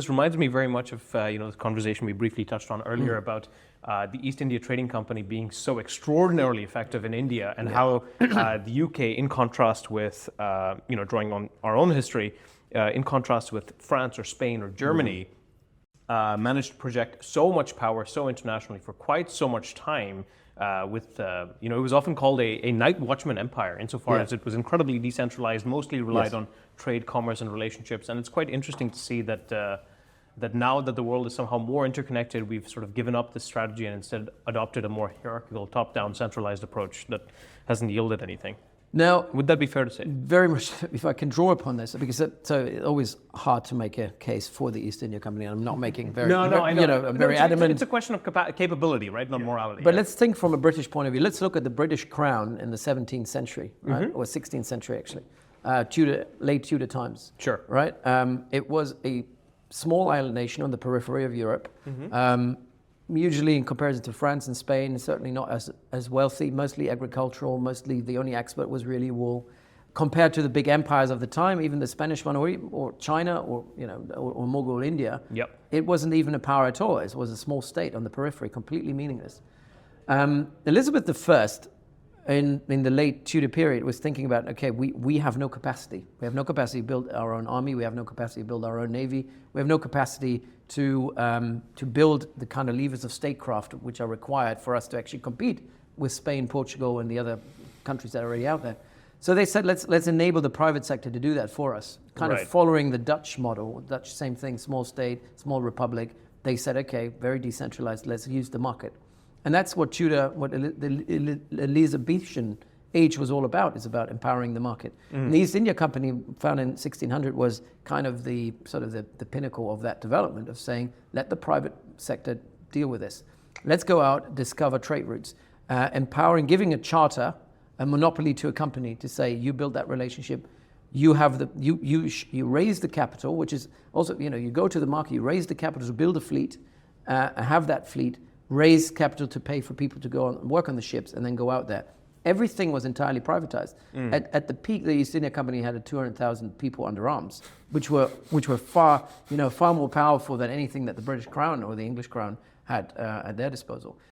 This reminds me very much of the conversation we briefly touched on earlier about the East India Trading Company being so extraordinarily effective in India, and how the UK, in contrast with drawing on our own history, in contrast with France or Spain or Germany, managed to project so much power so internationally for quite so much time. It was often called a night watchman empire, insofar as it was incredibly decentralized, mostly relied on trade, commerce, and relationships. And it's quite interesting to see that now that the world is somehow more interconnected, we've sort of given up this strategy and instead adopted a more hierarchical, top-down, centralized approach that hasn't yielded anything. Now, would that be fair to say? Very much, if I can draw upon this, because it's always hard to make a case for the East India Company, and I'm not making very, I know. I'm very adamant. It's a question of capability, right, not morality. But let's think from a British point of view. Let's look at the British crown in the 17th century, right, or 16th century actually, late Tudor times. Sure. Right. It was a small island nation on the periphery of Europe. Usually in comparison to France and Spain, certainly not as wealthy, mostly agricultural, mostly the only export was really wool. Compared to the big empires of the time, even the Spanish one or China or Mughal India, it wasn't even a power at all. It was a small state on the periphery, completely meaningless. Elizabeth I, in the late Tudor period, was thinking about, okay, we have no capacity. We have no capacity to build our own army. We have no capacity to build our own navy. We have no capacity to build the kind of levers of statecraft which are required for us to actually compete with Spain, Portugal, and the other countries that are already out there. So they said, let's enable the private sector to do that for us, kind of following the Dutch model. Dutch, same thing, small state, small republic. They said, okay, very decentralized, let's use the market. And that's what the Elizabethan age was all about. It's about empowering the market. And the East India Company, founded in 1600, was kind of the pinnacle of that development, of saying, let the private sector deal with this. Let's go out, discover trade routes, empowering, giving a charter, a monopoly to a company to say, you build that relationship, you have you raise the capital, which is also, you go to the market, you raise the capital to build a fleet, have that fleet, raise capital to pay for people to go and work on the ships, and then go out there. Everything was entirely privatized. At the peak, the East India Company had 200,000 people under arms, which were far more powerful than anything that the British Crown or the English Crown had at their disposal.